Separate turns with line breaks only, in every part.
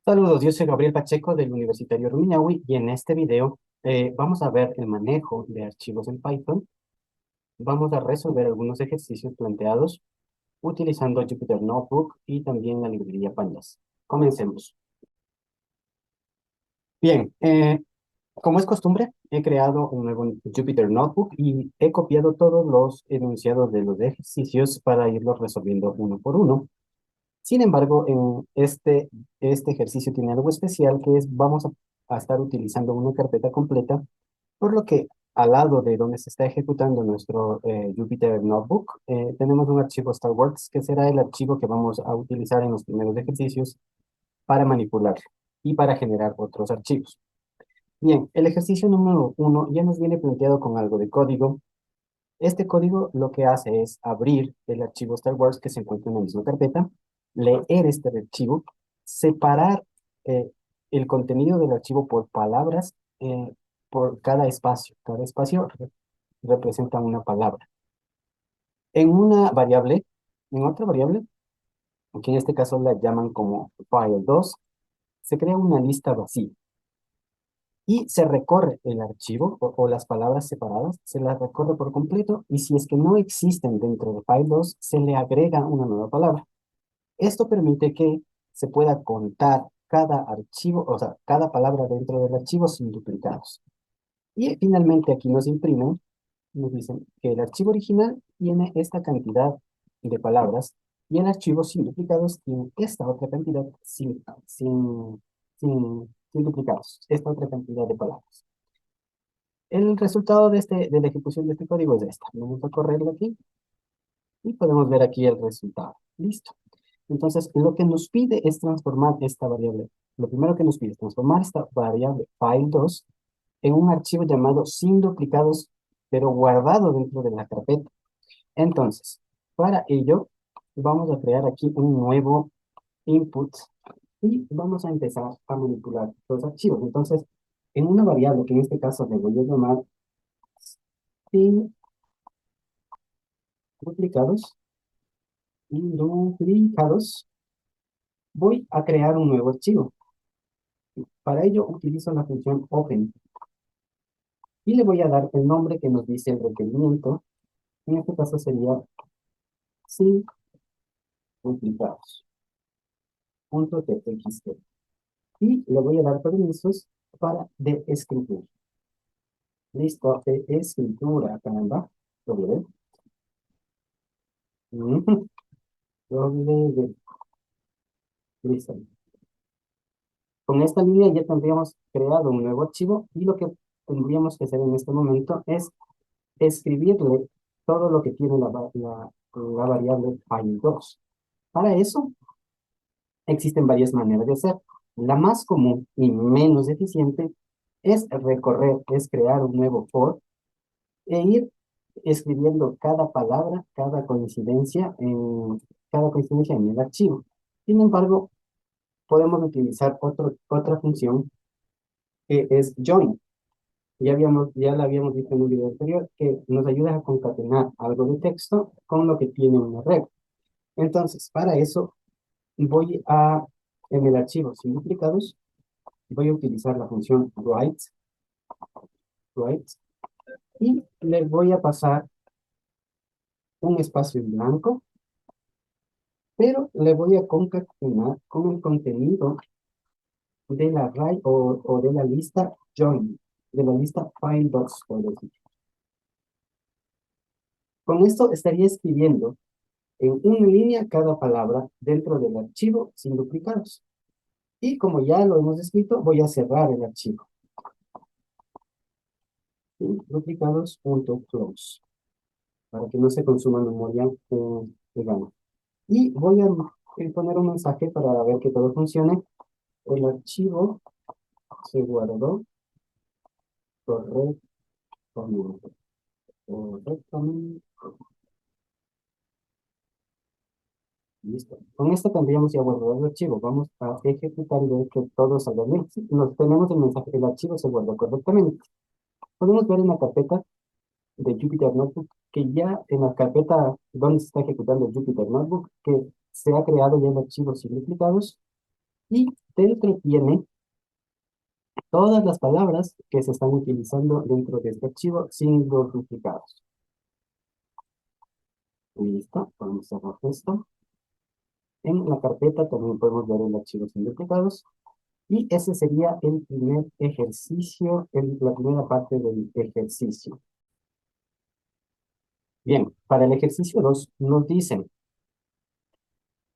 Saludos, yo soy Gabriel Pacheco del Universitario Rumiñahui y en este video vamos a ver el manejo de archivos en Python. Vamos a resolver algunos ejercicios planteados utilizando Jupyter Notebook y también la librería Pandas. Comencemos. Bien, como es costumbre, he creado un nuevo Jupyter Notebook y he copiado todos los enunciados de los ejercicios para irlos resolviendo uno por uno. Sin embargo, en este ejercicio tiene algo especial que es vamos a estar utilizando una carpeta completa, por lo que al lado de donde se está ejecutando nuestro Jupyter Notebook, tenemos un archivo StarWorks que será el archivo que vamos a utilizar en los primeros ejercicios para manipular y para generar otros archivos. Bien, el ejercicio número uno ya nos viene planteado con algo de código. Este código lo que hace es abrir el archivo StarWars que se encuentra en la misma carpeta, leer este archivo, separar eh, el contenido del archivo por palabras, por cada espacio. Cada espacio representa una palabra. En una variable, en otra variable, que en este caso la llaman como file2, se crea una lista vacía y se recorre el archivo o las palabras separadas, se las recorre por completo y si es que no existen dentro de file2, se le agrega una nueva palabra. Esto permite que se pueda contar cada archivo, o sea, cada palabra dentro del archivo sin duplicados. Y finalmente aquí nos imprimen, nos dicen que el archivo original tiene esta cantidad de palabras y el archivo sin duplicados tiene esta otra cantidad sin duplicados, esta otra cantidad de palabras. El resultado de la ejecución de este código es esta. Vamos a correrlo aquí y podemos ver aquí el resultado. Listo. Entonces, lo que nos pide es transformar esta variable. Lo primero que nos pide es transformar esta variable file2 en un archivo llamado sin duplicados, pero guardado dentro de la carpeta. Entonces, para ello, vamos a crear aquí un nuevo input y vamos a empezar a manipular los archivos. Entonces, en una variable que en este caso le voy a llamar sin duplicados, voy a crear un nuevo archivo. Para ello utilizo la función open y le voy a dar el nombre que nos dice el requerimiento. En este caso sería sin duplicados, .txt. Y le voy a dar permisos para de escritura. Listo, de escritura, caramba. W. Ujú, W. Listo. Con esta línea ya tendríamos creado un nuevo archivo y lo que tendríamos que hacer en este momento es escribirle todo lo que tiene la variable file2. Para eso existen varias maneras de hacer. La más común y menos eficiente es crear un nuevo for e ir escribiendo cada palabra, cada coincidencia en el archivo. Sin embargo, podemos utilizar otra función que es join. Ya la habíamos visto en un video anterior, que nos ayuda a concatenar algo de texto con lo que tiene una red. Entonces, para eso, en el archivo sin duplicados, voy a utilizar la función write, y le voy a pasar un espacio en blanco, pero le voy a concatenar con el contenido del array o de la lista join, de la lista file2, por decir. Con esto estaría escribiendo en una línea cada palabra dentro del archivo sin duplicados. Y como ya lo hemos escrito, voy a cerrar el archivo. Sin duplicados.close para que no se consuma memoria de gama. Y voy a poner un mensaje para ver que todo funcione. El archivo se guardó correctamente. Correctamente. Listo. Con esto tendríamos ya guardado el archivo. Vamos a ejecutar y ver que todo salga bien. Sí, tenemos el mensaje, el archivo se guardó correctamente. Podemos ver en la carpeta de Jupyter Notebook que ya en la carpeta donde se está ejecutando el Jupyter Notebook, que se ha creado ya el archivo sin duplicados Y dentro tiene todas las palabras que se están utilizando dentro de este archivo sin los duplicados. Listo, vamos a cerrar esto. En la carpeta también podemos ver el archivo sin duplicados. Y ese sería el primer ejercicio, la primera parte del ejercicio. Bien, para el ejercicio 2 nos dicen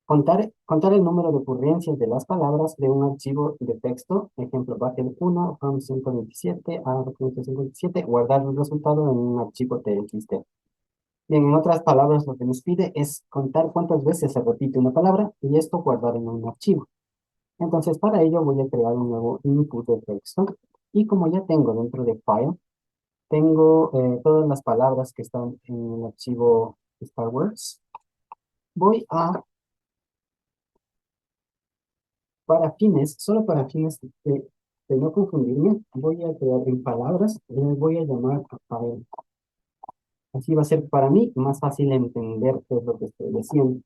contar el número de ocurrencias de las palabras de un archivo de texto, ejemplo, Bagel 1, from 127 a 157, guardar el resultado en un archivo TXT. Bien, en otras palabras, lo que nos pide es contar cuántas veces se repite una palabra y esto guardar en un archivo. Entonces, para ello voy a crear un nuevo input de texto y como ya tengo dentro de File, tengo todas las palabras que están en el archivo Star Wars. Voy a, solo para fines de no confundirme, voy a crear en palabras, voy a llamar a File. Así va a ser para mí más fácil entender qué es lo que estoy diciendo.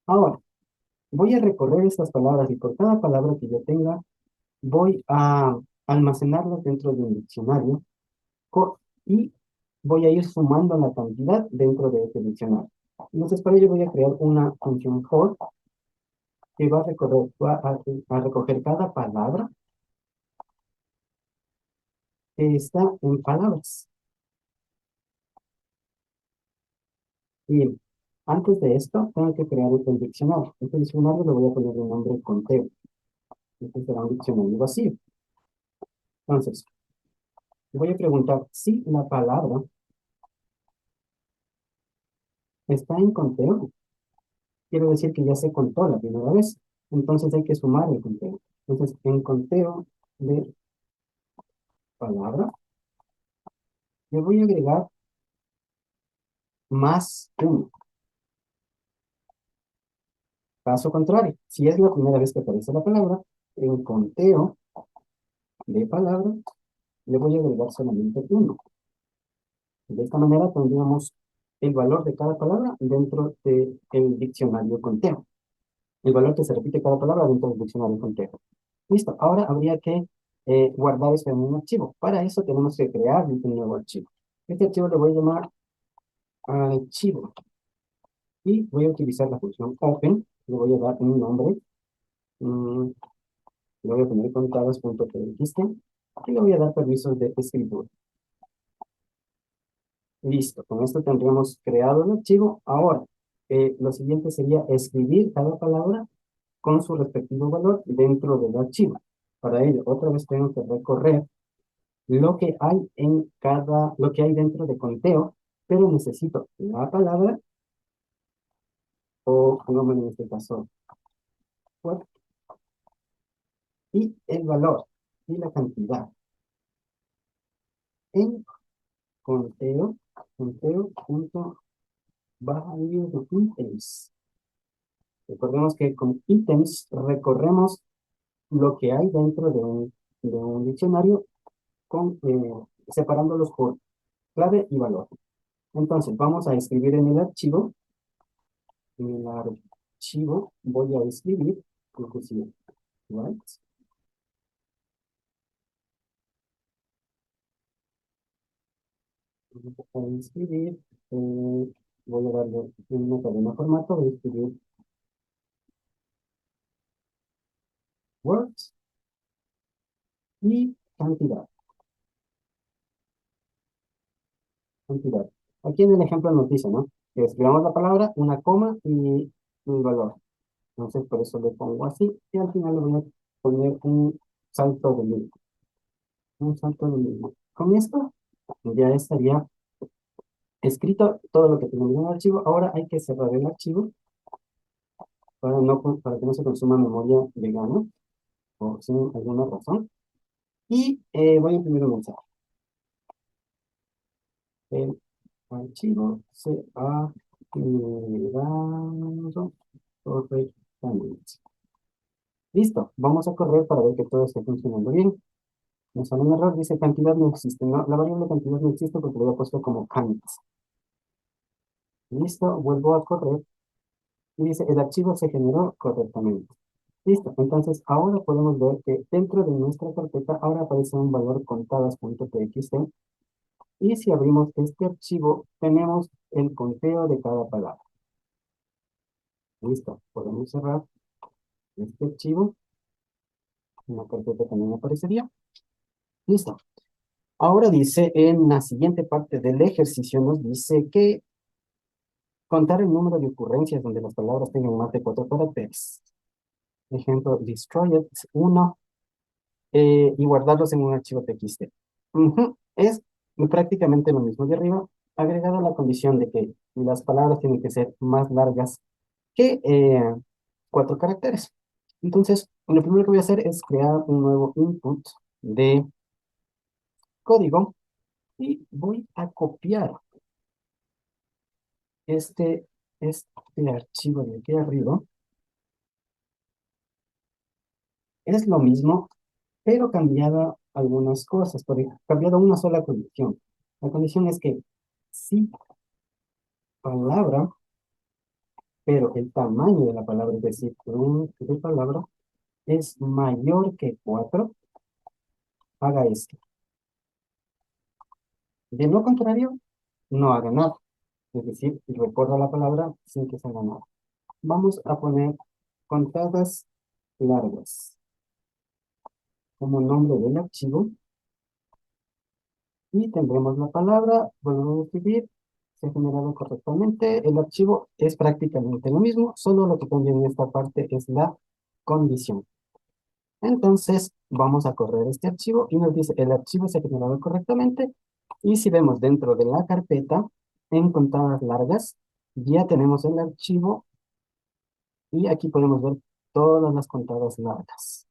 Ahora, voy a recorrer estas palabras y por cada palabra que yo tenga, voy a almacenarlas dentro de un diccionario y voy a ir sumando la cantidad dentro de este diccionario. Entonces, para ello voy a crear una función for que va a recoger cada palabra que está en palabras. Y antes de esto, tengo que crear el diccionario. Este diccionario le voy a poner el nombre conteo. Este será un diccionario vacío. Entonces, voy a preguntar si la palabra está en conteo. Quiere decir que ya se contó la primera vez. Entonces hay que sumar el conteo. Entonces, en conteo de palabra, le voy a agregar más uno. Caso contrario, si es la primera vez que aparece la palabra, en conteo de palabra, le voy a agregar solamente uno. De esta manera tendríamos el valor de cada palabra dentro del diccionario conteo. El valor que se repite cada palabra dentro del diccionario conteo. Listo, ahora habría que guardar esto en un archivo. Para eso tenemos que crear un nuevo archivo. Este archivo le voy a llamar archivo. Y voy a utilizar la función open. Le voy a dar un nombre. Le voy a poner contadas.txt. Y le voy a dar permisos de escritura. Listo, con esto tendríamos creado el archivo. Ahora, lo siguiente sería escribir cada palabra con su respectivo valor dentro del archivo. Para ello, otra vez tengo que recorrer lo que hay lo que hay dentro de conteo, pero necesito la palabra, o pongámosle en este caso, what, y el valor, y la cantidad. En conteo.value.items. Recordemos que con ítems recorremos lo que hay dentro de un diccionario separándolos por clave y valor. Entonces, vamos a escribir en el archivo. En el archivo voy a escribir, inclusive, right? Voy a escribir, voy a darle una cadena formato, voy a escribir words y cantidad. Cantidad. Aquí en el ejemplo nos dice, ¿no? Que escribamos la palabra, una coma y un valor. Entonces, por eso le pongo así. Y al final le voy a poner un salto de línea. Un salto de línea. Con esto ya estaría escrito todo lo que tenemos en el archivo. Ahora hay que cerrar el archivo para que no se consuma memoria de gana o sin alguna razón. Y voy a imprimir un mensaje. El archivo se ha generado correctamente. Listo, vamos a correr para ver que todo esté funcionando bien. Nos sale un error, dice cantidad no existe. No, la variable cantidad no existe porque lo había puesto como count. Listo, vuelvo a correr y dice el archivo se generó correctamente. Listo, entonces ahora podemos ver que dentro de nuestra carpeta ahora aparece un valor contadas.txt y si abrimos este archivo tenemos el conteo de cada palabra. Listo, podemos cerrar este archivo, en la carpeta también aparecería. Listo. Ahora dice en la siguiente parte del ejercicio nos dice que contar el número de ocurrencias donde las palabras tengan más de 4 caracteres. Ejemplo, destroyed 1 y guardarlos en un archivo TXT. Es prácticamente lo mismo de arriba, agregado la condición de que las palabras tienen que ser más largas que 4 caracteres. Entonces, lo primero que voy a hacer es crear un nuevo input de código y voy a copiar este, este archivo de aquí arriba. Es lo mismo, pero cambiado algunas cosas, porque cambiado una sola condición. La condición es que si palabra, pero el tamaño de la palabra, es decir, un de palabra, es mayor que 4, haga esto. De lo contrario, no haga nada. Es decir, recorra la palabra sin que se haga nada. Vamos a poner contadas largas como nombre del archivo y tendremos la palabra, volvemos a escribir, se ha generado correctamente. El archivo es prácticamente lo mismo, solo lo que cambia en esta parte es la condición. Entonces, vamos a correr este archivo y nos dice, el archivo se ha generado correctamente. Y si vemos dentro de la carpeta, en contadas largas, ya tenemos el archivo y aquí podemos ver todas las contadas largas.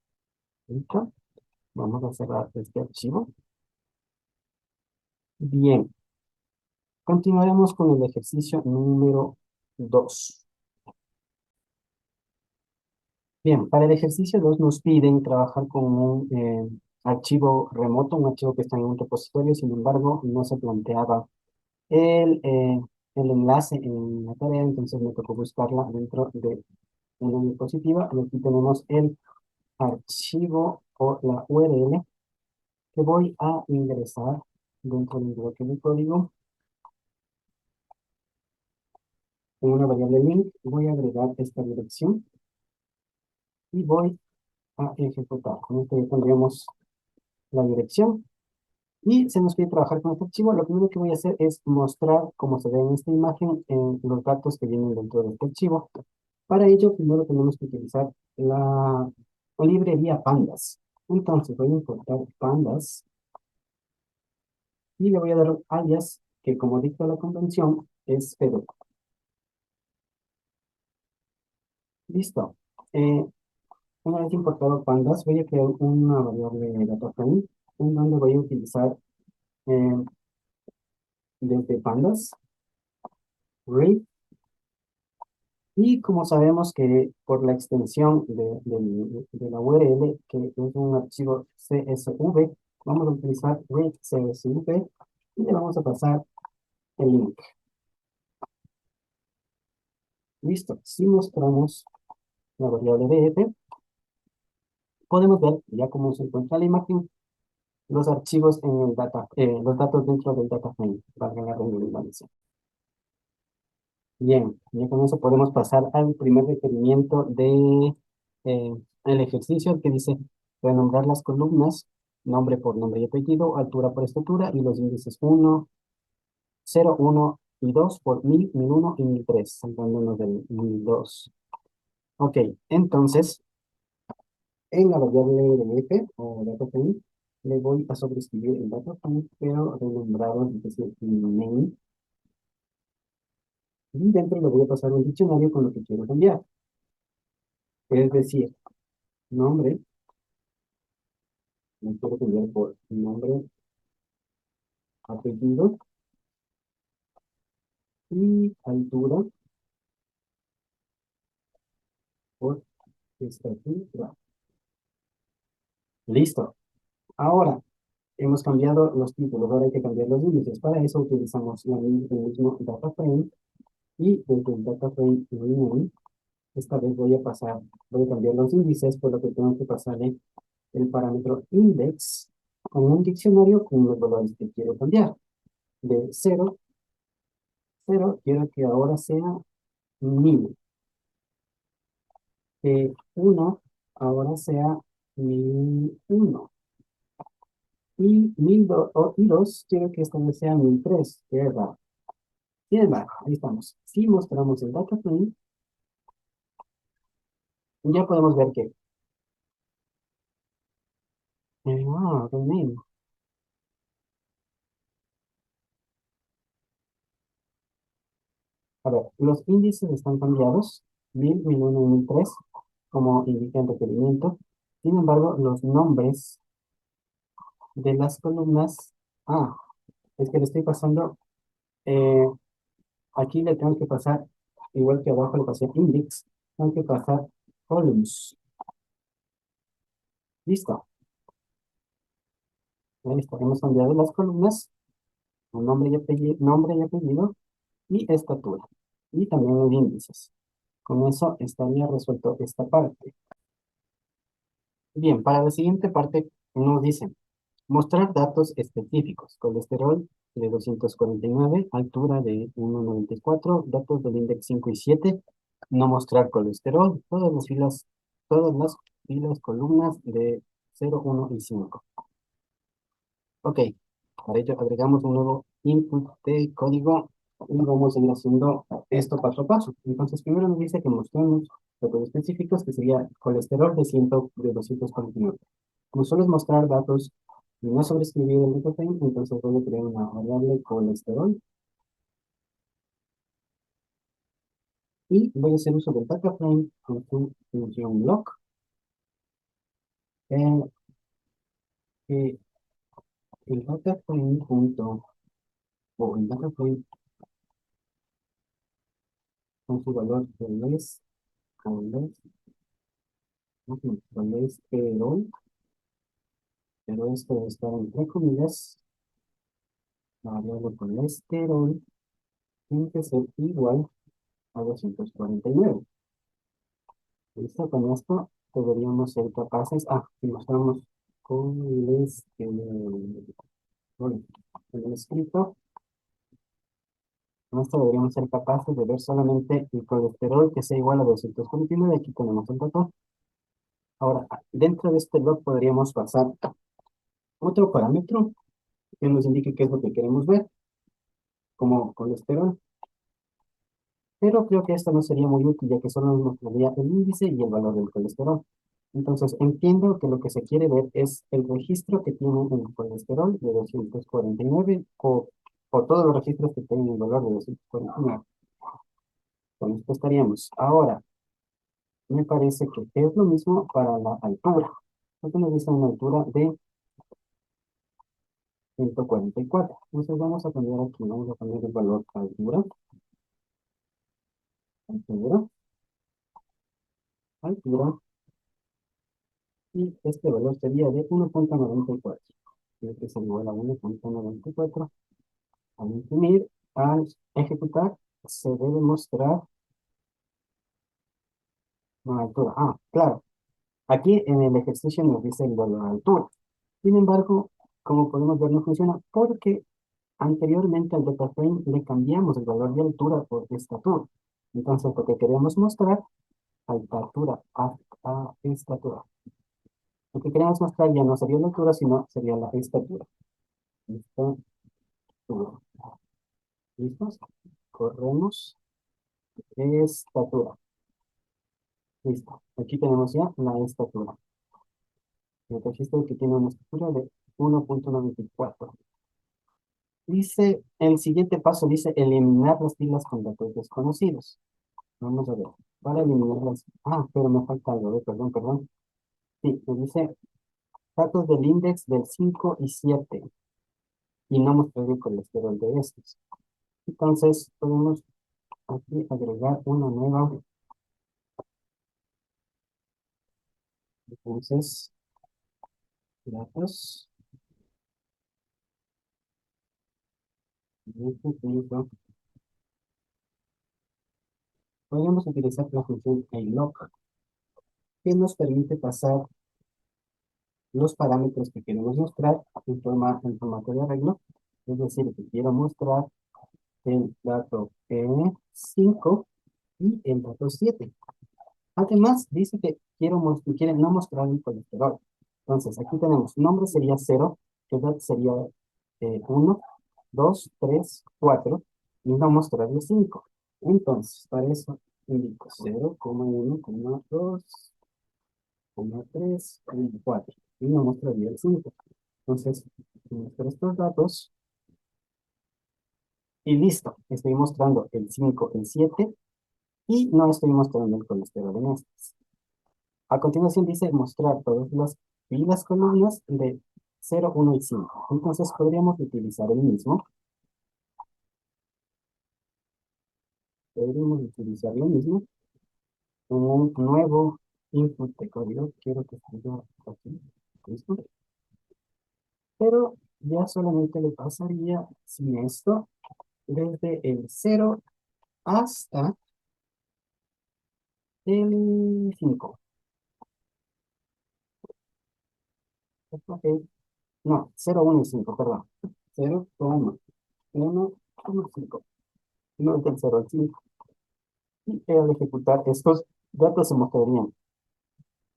¿Listo? Vamos a cerrar este archivo. Bien, continuaremos con el ejercicio número 2. Bien, para el ejercicio 2 nos piden trabajar con un archivo remoto, un archivo que está en un repositorio, sin embargo, no se planteaba el, eh, el enlace en la tarea, entonces me tocó buscarla dentro de una diapositiva. Y aquí tenemos el archivo o la URL que voy a ingresar dentro del bloque de código en una variable link. Voy a agregar esta dirección y voy a ejecutar. Con esto ya tendríamos la dirección y se nos pide trabajar con este archivo. Lo primero que voy a hacer es mostrar cómo se ve en esta imagen en los datos que vienen dentro de este archivo. Para ello, primero tenemos que utilizar la librería Pandas. Entonces voy a importar Pandas y le voy a dar un alias que, como dicta la convención, es Pedro. Listo. Eh, una vez importado Pandas, voy a crear una variable data frame en donde voy a utilizar eh, desde Pandas, read. Y como sabemos que por la extensión de la URL, que es un archivo CSV, vamos a utilizar read CSV y le vamos a pasar el link. Listo. Si mostramos la variable df, podemos ver ya cómo se encuentra la imagen, los archivos en el los datos dentro del data frame, valga la redundancia. Bien, ya con eso podemos pasar al primer requerimiento de el ejercicio que dice renombrar las columnas, nombre por nombre y apellido, altura por estatura y los índices 1, 0, 1 y 2 por 1000, 1001 y 1003, saltándonos del 1002. Ok, entonces en la variable de f o data frame le voy a sobreescribir el data frame, pero renombrado, es decir, name, y dentro le voy a pasar un diccionario con lo que quiero cambiar. Es decir, nombre, me quiero cambiar por nombre, apellido y altura por estatura. Listo. Ahora hemos cambiado los títulos, ahora hay que cambiar los índices. Para eso utilizamos el mismo data frame y desde el data frame rename Esta vez voy a cambiar los índices, por lo que tengo que pasarle el parámetro index con un diccionario con los valores que quiero cambiar. De 0, 0, quiero que ahora sea 1000. De 1, ahora sea 1001. Y 1002, quiero que esta vez sea 1003, que es raro. Sin embargo, ahí estamos. Si mostramos el data frame, ya podemos ver que, rename. A ver, los índices están cambiados, 1000, 1001 y 1003, como indica el requerimiento. Sin embargo, los nombres de las columnas, ah, es que le estoy pasando, eh, aquí le tengo que pasar, igual que abajo le pasé index, tengo que pasar columns. Listo. Ahí está, hemos cambiado las columnas, un nombre y apellido y estatura. Y también los índices. Con eso estaría resuelto esta parte. Bien, para la siguiente parte nos dicen mostrar datos específicos. Colesterol de 249, altura de 1,94, datos del índice 5 y 7. No mostrar colesterol, todas las filas, columnas de 0, 1 y 5. Ok, para ello agregamos un nuevo input de código y vamos a ir haciendo esto paso a paso. Entonces, primero nos dice que mostremos datos específicos, que sería colesterol de 249. Como solo es mostrar datos y no sobreescribir el datasframe, entonces voy a crear una variable colesterol y voy a hacer uso del dataframe con su función block, eh, que el dataframe punto, o el dataframe con su valor de colesterol, pero esto debe estar entre comillas, la variable colesterol tiene que ser igual a 249. Listo, con esto deberíamos ser capaces, si mostramos colesterol, bueno, en el escrito, con esto deberíamos ser capaces de ver solamente el colesterol que sea igual a 249. Aquí tenemos el dato. Ahora, dentro de este log podríamos pasar otro parámetro que nos indique qué es lo que queremos ver, como colesterol. Pero creo que esto no sería muy útil, ya que solo nos mostraría el índice y el valor del colesterol. Entonces, entiendo que lo que se quiere ver es el registro que tiene el colesterol de 249 o todos los registros que tienen el valor de 249. Con esto estaríamos. Ahora, me parece que es lo mismo para la altura. Esto nos dice una altura de 144. Entonces vamos a cambiar aquí, vamos a poner el valor altura, altura, altura, y este valor sería de 1,94. Tiene que ser igual a 1,94. Al imprimir, al ejecutar, se debe mostrar la altura. Claro. Aquí en el ejercicio nos dice el valor de altura. Sin embargo, como podemos ver, no funciona porque anteriormente al dataframe le cambiamos el valor de altura por estatura. Entonces, lo que queremos mostrar, altura, estatura. Lo que queremos mostrar ya no sería la altura, sino sería la estatura. Estatura. ¿Listos? Corremos. Estatura. Listo. Aquí tenemos ya la estatura. El registro que tiene una estatura de 1,94. Dice, el siguiente paso dice eliminar las filas con datos desconocidos. Vamos a ver. Para eliminarlas. Pero me falta algo. Perdón, perdón. Sí, me dice datos del index del 5 y 7. Y no mostrar el colesterol de estos. Entonces, podemos aquí agregar una nueva. Entonces, datos. podríamos utilizar la función lock, que nos permite pasar los parámetros que queremos mostrar en formato de arreglo. Es decir, que quiero mostrar el dato 5 y el dato 7. Además, dice que quiere no mostrar el colesterol. Entonces, aquí tenemos nombre sería 0, edad sería 1, 2, 3, 4 y no mostrarle 5. Entonces, para eso indico 0, 1, 2, 3 y 4 y no mostraría el 5. Entonces, muestro estos datos y listo. Estoy mostrando el 5, el 7 y no estoy mostrando el colesterol en estos. A continuación dice mostrar todas las filas columnas de 0, 1 y 5. Entonces podríamos utilizar el mismo. Podríamos utilizar lo mismo en un nuevo input de código. Quiero que escriba aquí. ¿Listo? Pero ya solamente le pasaría sin esto desde el 0 hasta el 5. Ok. No, 0, 1 y 5, perdón. 0, 1, 1, 1, 5. No es del 0 al 5. Y al ejecutar estos datos se mostrarían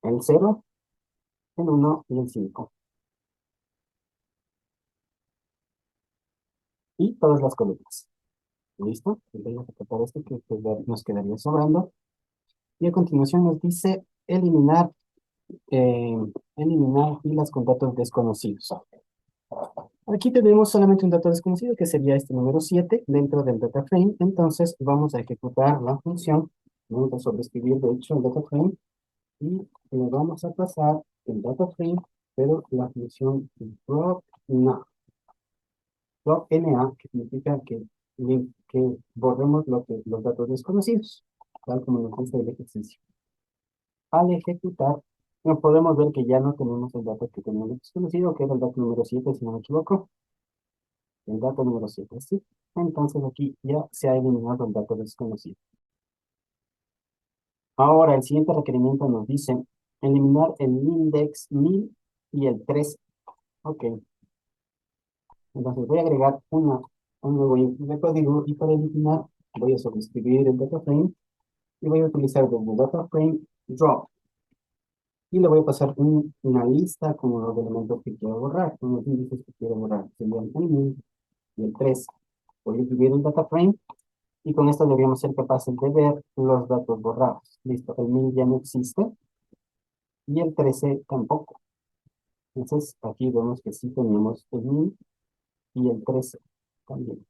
el 0, el 1 y el 5. Y todas las columnas. ¿Listo? Voy a ejecutar esto que nos quedaría sobrando. Y a continuación nos dice eh, eliminar filas con datos desconocidos. Aquí tenemos solamente un dato desconocido que sería este número 7 dentro del data frame. Entonces vamos a ejecutar la función. Vamos a sobreescribir de hecho el data frame y le vamos a pasar el data frame, pero la función drop no. Drop NA, que significa que borremos los datos desconocidos, tal como nos dice el ejercicio. Al ejecutar, podemos ver que ya no tenemos el dato que teníamos desconocido, que era el dato número 7 si no me equivoco. El dato número 7 sí. Entonces aquí ya se ha eliminado el dato desconocido. Ahora el siguiente requerimiento nos dice eliminar el index 1000 y el 13. Ok, entonces voy a agregar un nuevo input de código y para eliminar voy a sobreescribir el data frame y voy a utilizar el data frame drop y le voy a pasar una lista como los elementos que quiero borrar, con los índices que quiero borrar. Serían el 1000 y el 3. Voy a escribir el data frame y con esto deberíamos ser capaces de ver los datos borrados. Listo, el 1000 ya no existe y el 13 tampoco. Entonces aquí vemos que sí tenemos el 1000 y el 13 también.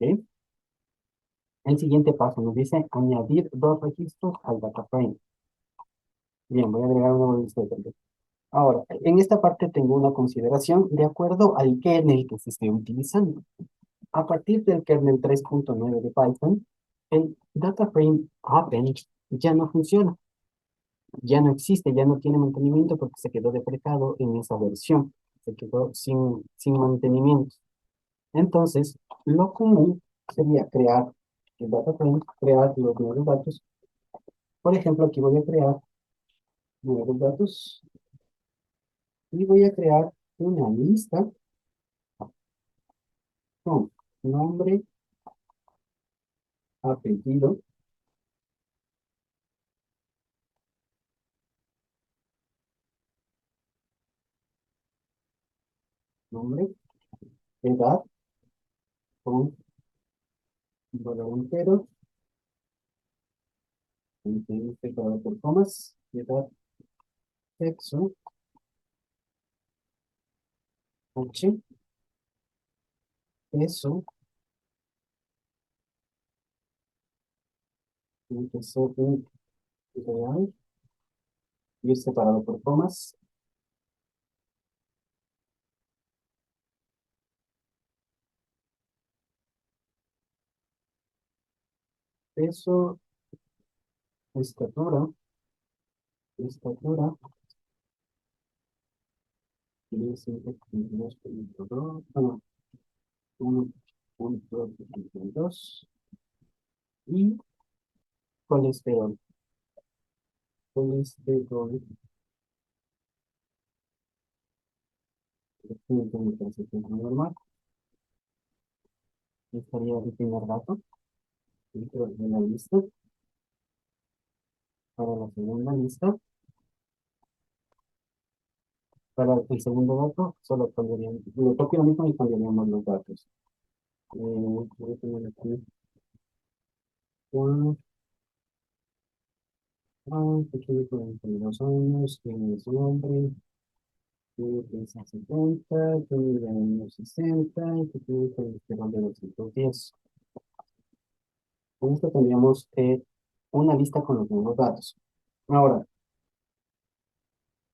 ¿Ok? El siguiente paso nos dice añadir dos registros al data frame. Bien, voy a agregar una nueva lista de tareas. Ahora, en esta parte tengo una consideración de acuerdo al kernel que se esté utilizando. A partir del kernel 3.9 de Python, el data frame open ya no funciona, ya no existe, ya no tiene mantenimiento porque se quedó deprecado en esa versión, se quedó sin mantenimiento. Entonces, lo común sería crear el data frame, crear los nuevos datos. Por ejemplo, aquí voy a crear nuevos datos y voy a crear una lista con nombre, apellido, nombre, edad, con valor entero, separado por comas, edad, sexo, h, peso, empezó un real, y es separado por comas, peso, estatura, estatura, y es 1.2, no, 1, 0.32 y colesterol. Colesterol, me parece que es normal. Estaría el primer dato dentro de la lista. Para la segunda lista, para el segundo dato, solo cambiaríamos, lo copio lo mismo y cambiaríamos los datos. Voy a poner aquí Juan, que tiene 42 años, tiene su nombre, que pesa 70, que mide 1,60 y que tiene colesterol de 210. Con esto tendríamos una lista con los nuevos datos. Ahora,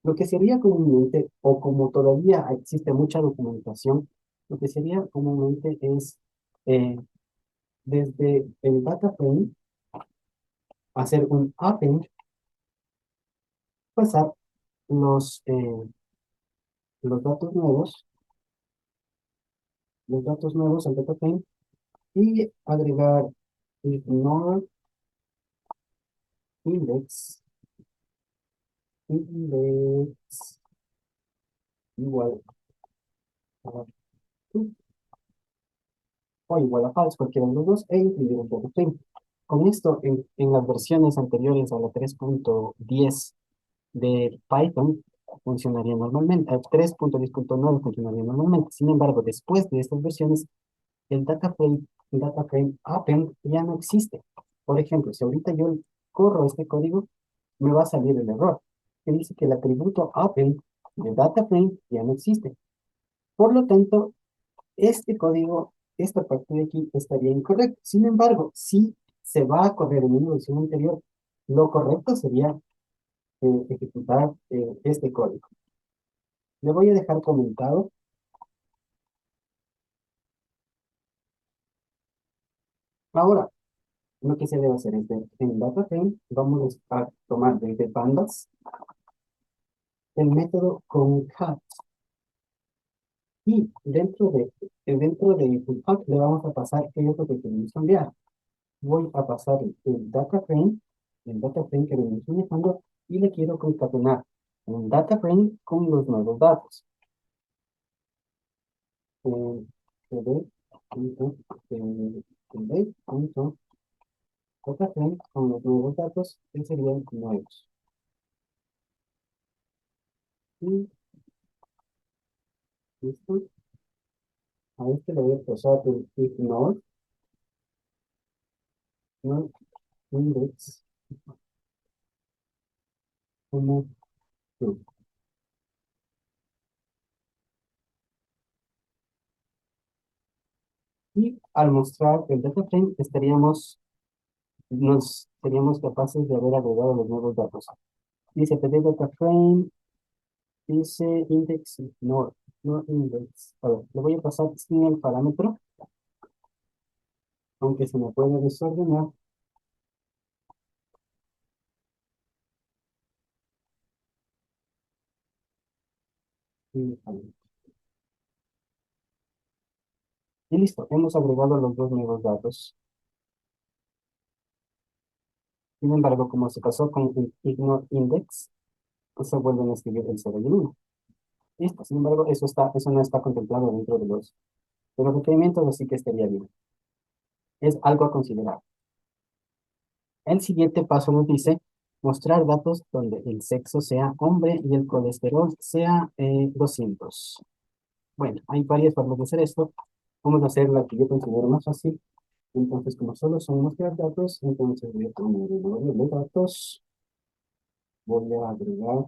lo que sería comúnmente, o como todavía existe mucha documentación, lo que sería comúnmente es eh, desde el data frame hacer un append, pasar los, eh, los datos nuevos, los datos nuevos al data frame y agregar ignore index, index igual a true o igual a false, cualquiera de los dos, e incluir el data frame. Con esto, en las versiones anteriores a la 3.10 de Python, funcionaría normalmente, 3.10.9 funcionaría normalmente. Sin embargo, después de estas versiones, el data frame append ya no existe. Por ejemplo, si ahorita yo corro este código, me va a salir el error que dice que el atributo append de data frame ya no existe. Por lo tanto, este código, esta parte de aquí estaría incorrecto. Sin embargo, si se va a correr en una versión anterior, lo correcto sería ejecutar este código. Le voy a dejar comentado. Ahora, lo que se debe hacer es en DataFrame, vamos a tomar desde pandas el método concat y dentro de concat le vamos a pasar qué es lo que queremos cambiar. Voy a pasar el DataFrame que venimos manejando y le quiero concatenar un DataFrame con los nuevos datos. cd punto, punto, DataFrame con los nuevos datos que serían nuevos. Y listo. A este le voy a pasar el ignore, no index, como true. Y al mostrar el data frame seríamos capaces de haber agregado los nuevos datos. Dice pd data frame, dice index ignore, no index. A ver, le voy a pasar sin el parámetro, aunque se me puede desordenar. Y listo, hemos agregado los dos nuevos datos. Sin embargo, como se pasó con el ignore index, pues se vuelven a escribir el 0 y el 1. Listo, sin embargo, eso no está contemplado dentro de los requerimientos, así que estaría bien. Es algo a considerar. El siguiente paso nos dice mostrar datos donde el sexo sea hombre y el colesterol sea 200. Bueno, hay varias formas de hacer esto. Vamos a hacer la que yo considero más fácil. Entonces, como solo son mostrar datos, entonces voy a poner el modelo de datos. Voy a agregar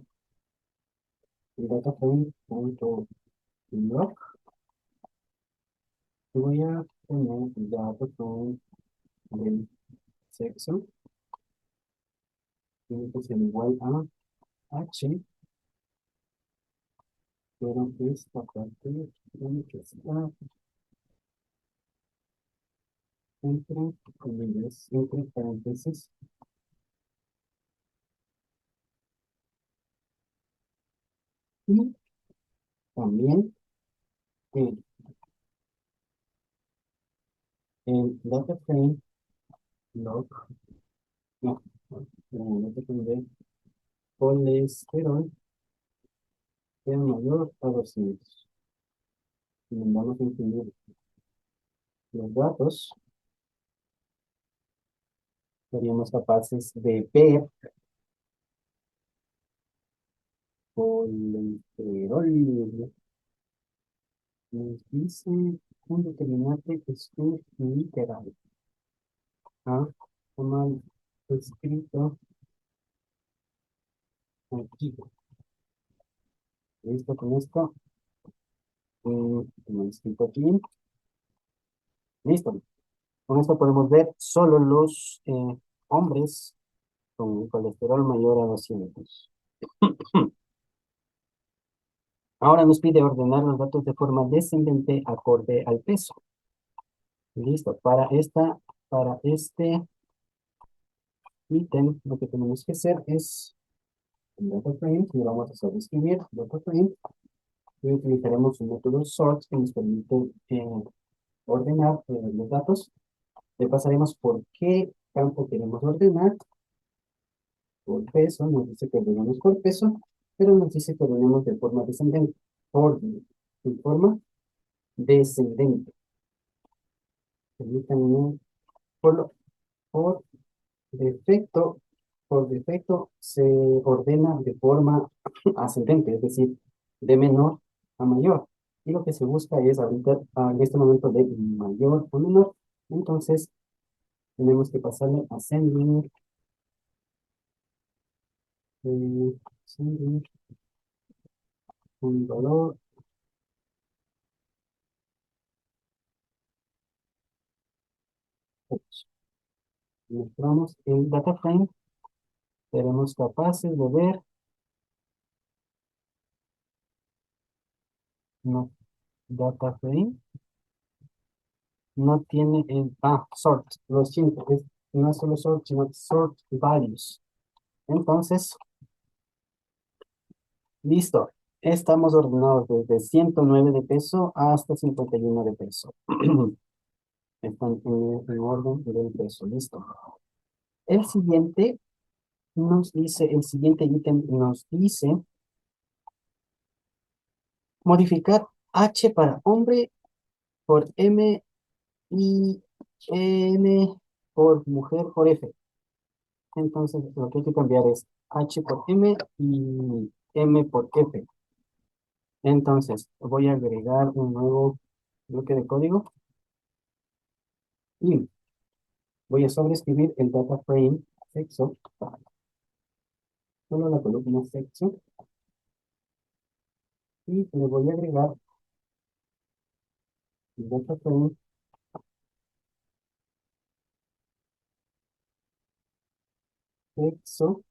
el dataframe.log y voy a poner el dataframe del sexo. Tiene que ser igual a h, pero esta parte tiene que estar entre comillas, entre paréntesis, y también el data frame log, no, el data frame de colesterol sea mayor a 200. Si mandamos a imprimir los datos, seríamos capaces de ver colesterol. Nos dice un determinante literal. Ah, está mal escrito aquí. Listo con esto. Mal escrito aquí. Listo. Con esto podemos ver solo los hombres con colesterol mayor a 200. Ahora nos pide ordenar los datos de forma descendente acorde al peso. Listo. Para este ítem, lo que tenemos que hacer es el data frame, y vamos a sobreescribir data frame, y utilizaremos un método sort que nos permite ordenar los datos. Le pasaremos por qué campo queremos ordenar, por peso, nos dice que ordenamos por peso, pero nos dice que ordenemos de forma descendente, de forma descendente. Permítanme, por, lo- por defecto, por defecto se ordena de forma ascendente, es decir, de menor a mayor. Y lo que se busca es ahorita, en este momento, de mayor a menor. Entonces, tenemos que pasarle ascending, ascending, un valor. Mostramos el data frame, seremos capaces de ver, no, data frame, no tiene el, sort, lo siento, no es solo sort, sino sort values. Entonces, listo, estamos ordenados desde 109 de peso hasta 51 de peso. Están en orden del peso, listo. El siguiente el siguiente ítem nos dice modificar H para hombre por M y N por mujer por F. Entonces, lo que hay que cambiar es H por M y M por F. Entonces, voy a agregar un nuevo bloque de código y voy a sobreescribir el data frame sexo, solo la columna sexo, y le voy a agregar el data frame sexo,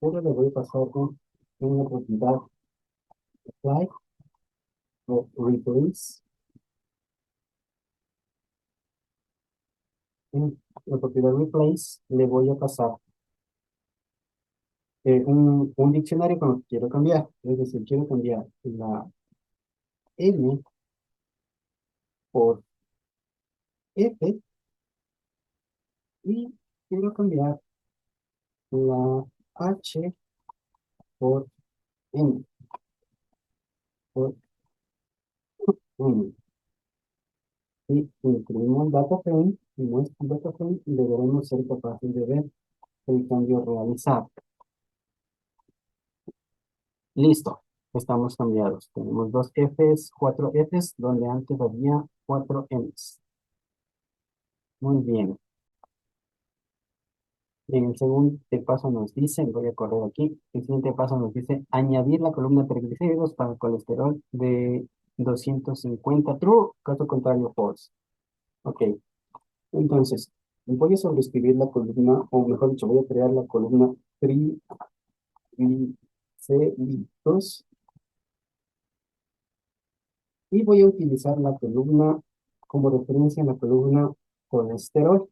pero le voy a pasar una propiedad apply o replace. En la propiedad replace le voy a pasar un diccionario con lo que quiero cambiar. Es decir, quiero cambiar la N por F y quiero cambiar la H por N, por N. Y incluimos data frame y nuestro data frame deberemos ser capaces de ver el cambio realizado. Listo, estamos cambiados. Tenemos dos Fs, cuatro Fs, donde antes había cuatro Ns. Muy bien. En el siguiente paso nos dice, voy a correr aquí, el siguiente paso nos dice añadir la columna triglicéridos para el colesterol de 250 true, caso contrario false. Ok, entonces voy a sobreescribir la columna, o mejor dicho, voy a crear la columna triglicéridos y voy a utilizar la columna como referencia en la columna colesterol.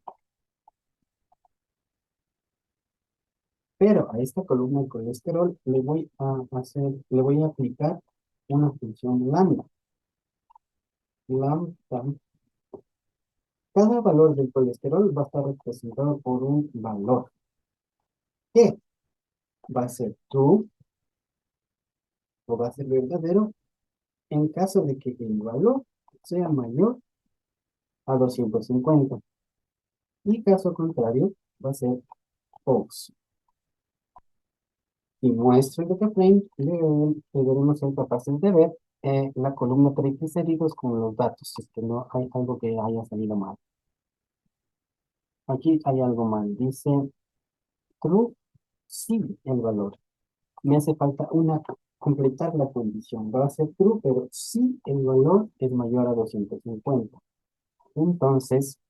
Pero a esta columna de colesterol le voy a aplicar una función lambda. Lambda Cada valor del colesterol va a estar representado por un valor que va a ser true o va a ser verdadero en caso de que el valor sea mayor a 250. Y caso contrario, va a ser false. Y muestra el data frame, deberemos ser capaces de ver la columna triglicéridos con los datos, si es que no hay algo que haya salido mal. Aquí hay algo mal, dice true, sí, el valor. Me hace falta completar la condición. Va a ser true, pero sí el valor es mayor a 250. Entonces,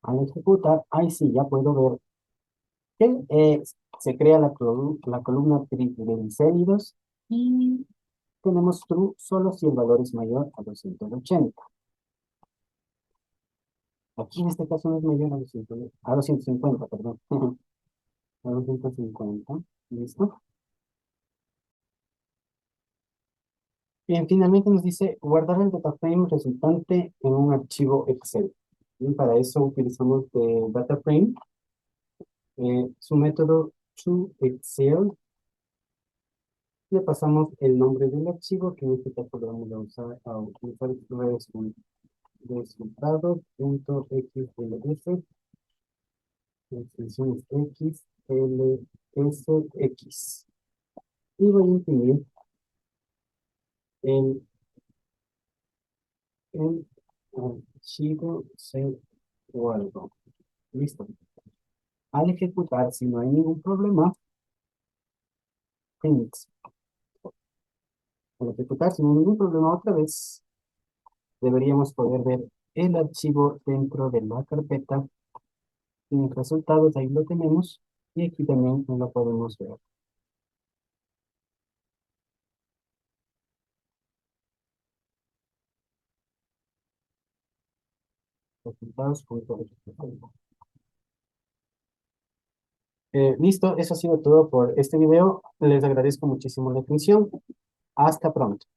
al ejecutar, ahí sí ya puedo ver que se crea la columna triglicéridos y tenemos true solo si el valor es mayor a 280. Aquí en este caso no es mayor a 250, perdón. A 250. ¿Listo? Bien, finalmente nos dice guardar el dataframe resultante en un archivo Excel. Y para eso utilizamos de dataframe, su método toExcel. Le pasamos el nombre del archivo, que en este caso lo vamos a utilizar resultados.xls, extensiones XLSX. Y voy a imprimir el, el archivo se guardó. Listo. Al ejecutar, si no hay ningún problema, Phoenix. Al ejecutar, si no hay ningún problema, otra vez deberíamos poder ver el archivo dentro de la carpeta. En resultados, ahí lo tenemos. Y aquí también lo podemos ver. Resultados.html. Listo, eso ha sido todo por este video. Les agradezco muchísimo la atención. Hasta pronto.